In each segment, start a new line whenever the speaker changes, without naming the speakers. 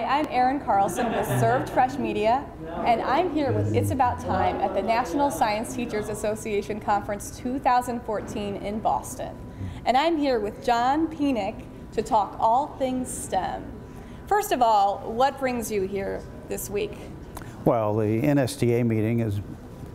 Hi, I'm Erin Carlson with Served Fresh Media, and I'm here with It's About Time at the National Science Teachers Association Conference 2014 in Boston. And I'm here with John Penick to talk all things STEM. First of all, what brings you here this week?
Well, the NSTA meeting is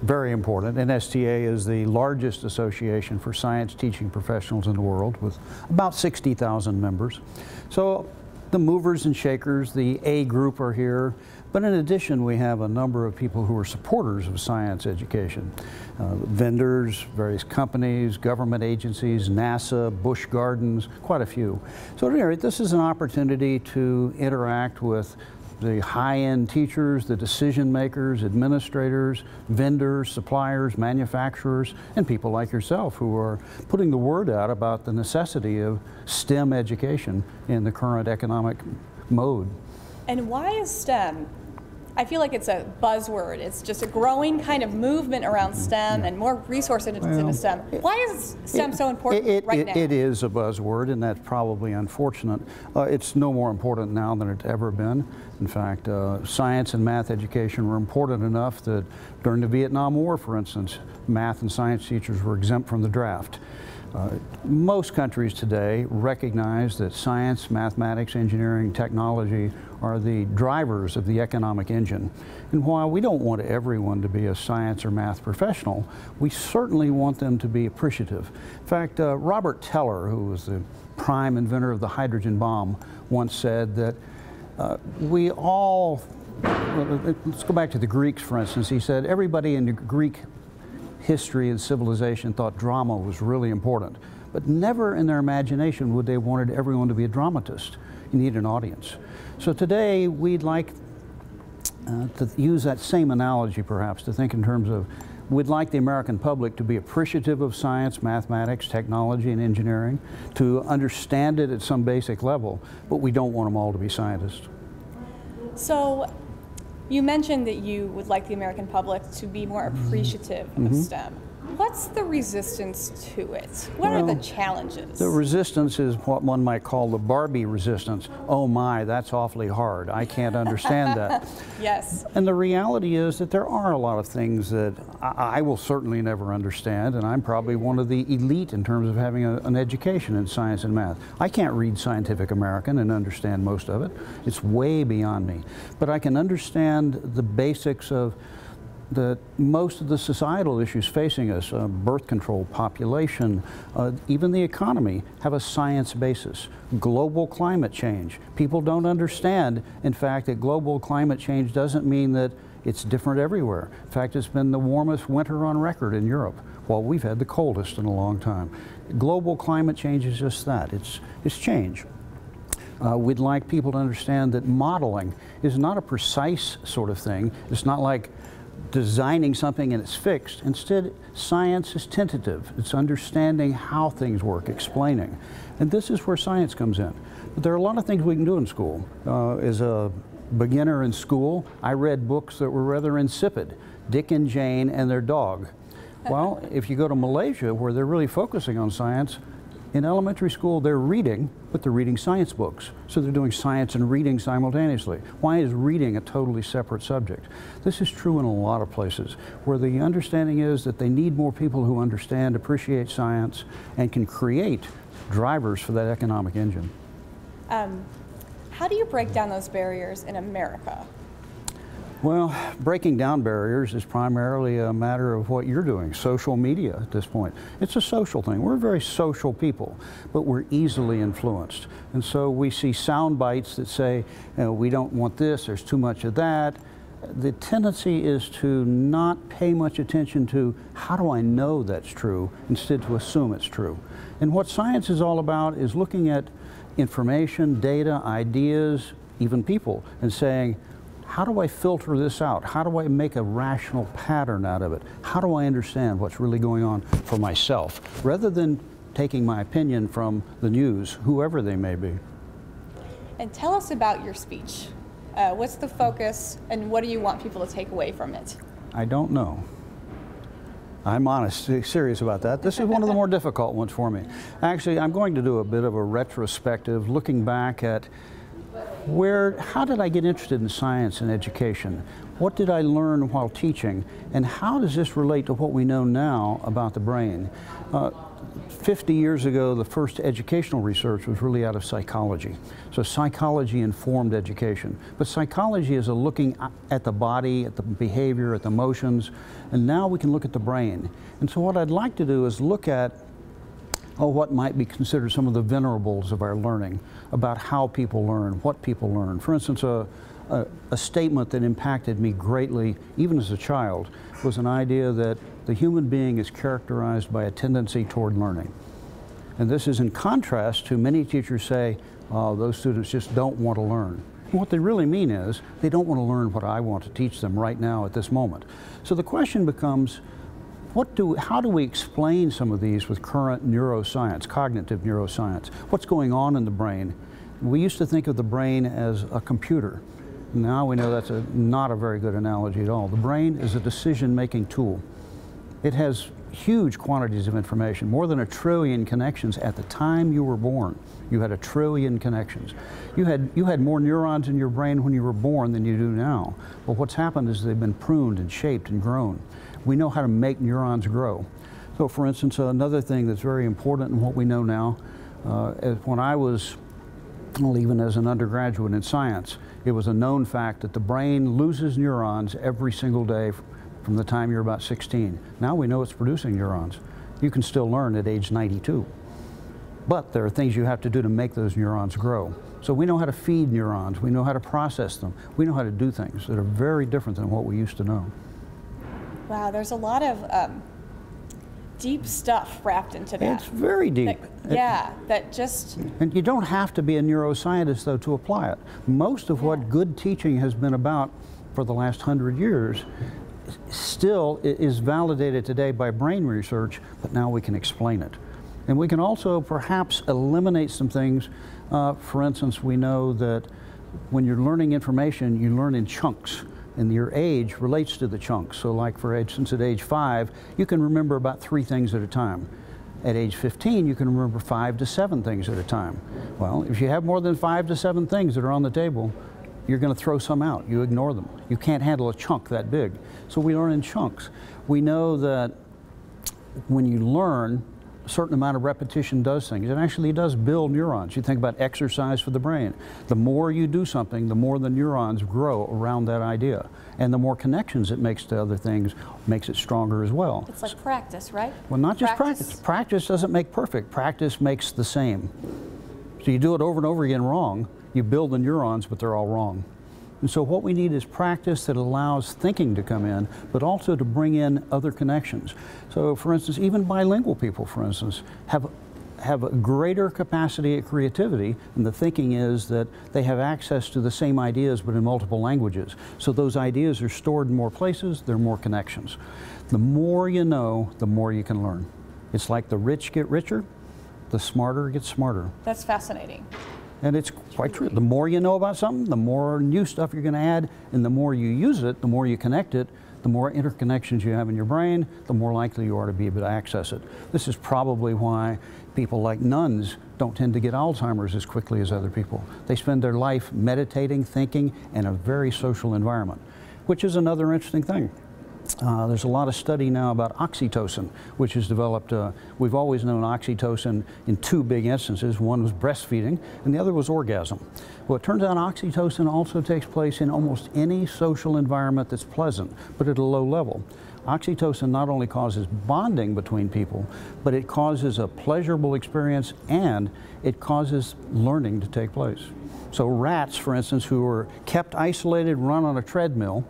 very important. NSTA is the largest association for science teaching professionals in the world with about 60,000 members. So the movers and shakers, the A group are here, but in addition we have a number of people who are supporters of science education. Vendors, various companies, government agencies, NASA, Busch Gardens, quite a few. So at any rate, this is an opportunity to interact with the high-end teachers, the decision makers, administrators, vendors, suppliers, manufacturers, and people like yourself who are putting the word out about the necessity of STEM education in the current economic mode. And
why is STEM? I feel like it's a buzzword. It's just a growing kind of movement around STEM and more resources into STEM. Why is STEM so important right now?
It is a buzzword, and that's probably unfortunate. It's no more important now than it's ever been. In fact, science and math education were important enough that during the Vietnam War, for instance, math and science teachers were exempt from the draft. Most countries today recognize that science, mathematics, engineering, technology are the drivers of the economic engine. And while we don't want everyone to be a science or math professional, we certainly want them to be appreciative. In fact, Robert Teller, who was the prime inventor of the hydrogen bomb, once said that we all, let's go back to the Greeks, for instance. He said everybody in the Greek history and civilization thought drama was really important, but never in their imagination would they wanted everyone to be a dramatist. You need an audience. So today we'd like to use that same analogy perhaps to think in terms of we'd like the American public to be appreciative of science, mathematics, technology, and engineering, to understand it at some basic level, but we don't want them all to be scientists.
So you mentioned that you would like the American public to be more appreciative of STEM. What's the resistance to it? What are the challenges?
The resistance is what one might call the Barbie resistance. Oh my, that's awfully hard. I can't understand that.
Yes.
And the reality is that there are a lot of things that I will certainly never understand, and I'm probably one of the elite in terms of having an education in science and math. I can't read Scientific American and understand most of it. It's way beyond me. But I can understand the basics of most of the societal issues facing us, birth control, population, even the economy, have a science basis. Global climate change. People don't understand, in fact, that global climate change doesn't mean that it's different everywhere. In fact, it's been the warmest winter on record in Europe, while we've had the coldest in a long time. Global climate change is just that. It's change. We'd like people to understand that modeling is not a precise sort of thing. It's not like designing something and it's fixed. Instead, science is tentative. It's understanding how things work, explaining. And this is where science comes in. But there are a lot of things we can do in school. As a beginner in school, I read books that were rather insipid. Dick and Jane and their dog. Well, if you go to Malaysia, where they're really focusing on science, in elementary school they're reading, but they're reading science books. So they're doing science and reading simultaneously. Why is reading a totally separate subject? This is true in a lot of places, where the understanding is that they need more people who understand, appreciate science, and can create drivers for that economic engine.
How do you break down those barriers in America?
Well, breaking down barriers is primarily a matter of what you're doing, social media at this point. It's a social thing. We're very social people, but we're easily influenced. And so we see sound bites that say, you know, we don't want this, there's too much of that. The tendency is to not pay much attention to how do I know that's true, instead to assume it's true. And what science is all about is looking at information, data, ideas, even people, and saying, how do I filter this out? How do I make a rational pattern out of it? How do I understand what's really going on for myself, rather than taking my opinion from the news, whoever they may be?
And tell us about your speech. What's the focus, and what do you want people to take away from it?
I don't know. I'm honest, serious about that. This is one of the more difficult ones for me. Actually, I'm going to do a bit of a retrospective, looking back at How did I get interested in science and education? What did I learn while teaching? And how does this relate to what we know now about the brain? 50 years ago, the first educational research was really out of psychology. So psychology informed education. But psychology is a looking at the body, at the behavior, at the emotions, and now we can look at the brain. And so what I'd like to do is look at what might be considered some of the venerables of our learning, about how people learn, what people learn. For instance, a statement that impacted me greatly, even as a child, was an idea that the human being is characterized by a tendency toward learning. And this is in contrast to many teachers say, oh, those students just don't want to learn. And what they really mean is, they don't want to learn what I want to teach them right now at this moment. So the question becomes, how do we explain some of these with current neuroscience, cognitive neuroscience? What's going on in the brain? We used to think of the brain as a computer. Now we know that's not a very good analogy at all. The brain is a decision-making tool. It has huge quantities of information, more than 1 trillion connections at the time you were born. You had 1 trillion connections. You had more neurons in your brain when you were born than you do now. But what's happened is they've been pruned and shaped and grown. We know how to make neurons grow. So for instance, another thing that's very important in what we know now, when I was, well, even as an undergraduate in science, it was a known fact that the brain loses neurons every single day from the time you're about 16. Now we know it's producing neurons. You can still learn at age 92. But there are things you have to do to make those neurons grow. So we know how to feed neurons, we know how to process them, we know how to do things that are very different than what we used to know.
Wow, there's a lot of deep stuff wrapped into that.
It's very deep.
That just...
And you don't have to be a neuroscientist, though, to apply it. Most of what good teaching has been about for the last 100 years still is validated today by brain research, but now we can explain it. And we can also perhaps eliminate some things. For instance, we know that when you're learning information, you learn in chunks. And your age relates to the chunks. So like for instance, at age 5, you can remember about 3 things at a time. At age 15, you can remember 5 to 7 things at a time. Well, if you have more than 5 to 7 things that are on the table, you're going to throw some out. You ignore them. You can't handle a chunk that big. So we learn in chunks. We know that when you learn, a certain amount of repetition does things. It actually does build neurons. You think about exercise for the brain. The more you do something, the more the neurons grow around that idea. And the more connections it makes to other things makes it stronger as well.
It's like practice, right?
Well, not just practice. Practice doesn't make perfect. Practice makes the same. So you do it over and over again wrong, you build the neurons, but they're all wrong. And so what we need is practice that allows thinking to come in, but also to bring in other connections. So for instance, even bilingual people, for instance, have a greater capacity at creativity, and the thinking is that they have access to the same ideas but in multiple languages. So those ideas are stored in more places, there are more connections. The more you know, the more you can learn. It's like the rich get richer, the smarter get smarter.
That's fascinating.
And it's quite true. The more you know about something, the more new stuff you're going to add, and the more you use it, the more you connect it, the more interconnections you have in your brain, the more likely you are to be able to access it. This is probably why people like nuns don't tend to get Alzheimer's as quickly as other people. They spend their life meditating, thinking, in a very social environment, which is another interesting thing. There's a lot of study now about oxytocin, which is developed. We've always known oxytocin in 2 big instances. One was breastfeeding, and the other was orgasm. Well, it turns out oxytocin also takes place in almost any social environment that's pleasant, but at a low level. Oxytocin not only causes bonding between people, but it causes a pleasurable experience, and it causes learning to take place. So rats, for instance, who are kept isolated, run on a treadmill,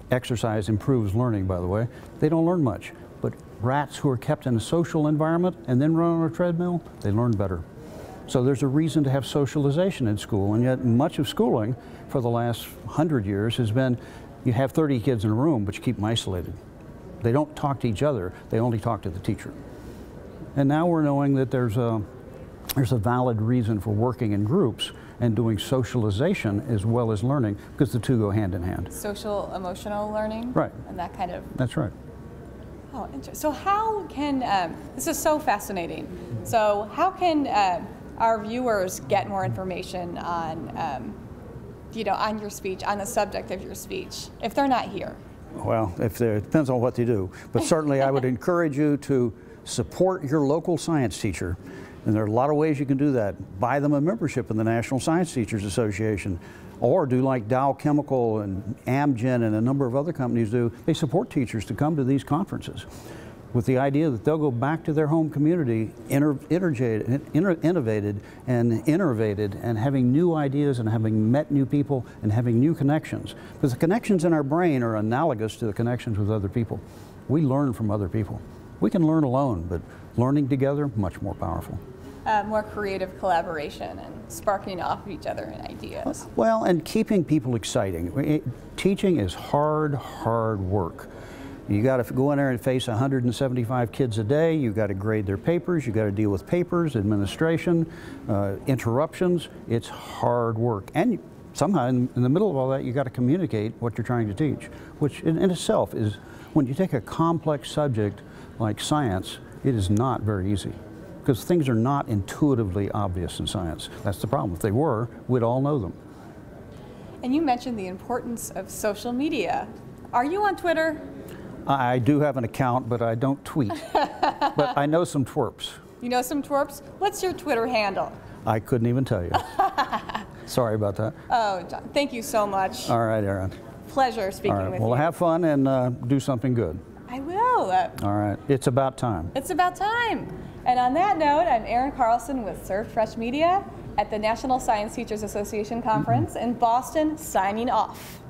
exercise improves learning, by the way, they don't learn much. But rats who are kept in a social environment and then run on a treadmill, they learn better. So there's a reason to have socialization in school, and yet much of schooling for the last 100 years has been, you have 30 kids in a room, but you keep them isolated. They don't talk to each other, they only talk to the teacher. And now we're knowing that there's a valid reason for working in groups and doing socialization as well as learning, because the 2 go hand in hand.
Social, emotional learning?
Right.
And that kind of...
That's right.
Oh, interesting. So how can, this is so fascinating. So how can our viewers get more information on on your speech, on the subject of your speech, if they're not here?
Well, it depends on what they do. But certainly I would encourage you to support your local science teacher. And there are a lot of ways you can do that. Buy them a membership in the National Science Teachers Association, or do like Dow Chemical and Amgen and a number of other companies do. They support teachers to come to these conferences with the idea that they'll go back to their home community innovated and innovated and having new ideas and having met new people and having new connections. Because the connections in our brain are analogous to the connections with other people. We learn from other people. We can learn alone, but learning together, much more powerful.
More creative collaboration and sparking off of each other and ideas.
Well, and keeping people exciting. Teaching is hard work. You got to go in there and face 175 kids a day. You got to grade their papers. You got to deal with papers, administration, interruptions. It's hard work. And somehow, in the middle of all that, you got to communicate what you're trying to teach, which in itself is, when you take a complex subject like science, it is not very easy, because things are not intuitively obvious in science. That's the problem. If they were, we'd all know them.
And you mentioned the importance of social media. Are you on Twitter?
I do have an account, but I don't tweet. But I know some twerps.
You know some twerps? What's your Twitter handle?
I couldn't even tell you. Sorry about that.
Oh, John, thank you so much.
All right, Erin.
Pleasure speaking with you.
Well, have fun and do something good.
I will.
All right. It's about time.
It's about time. And on that note, I'm Erin Carlson with Served Fresh Media at the National Science Teachers Association Conference in Boston, signing off.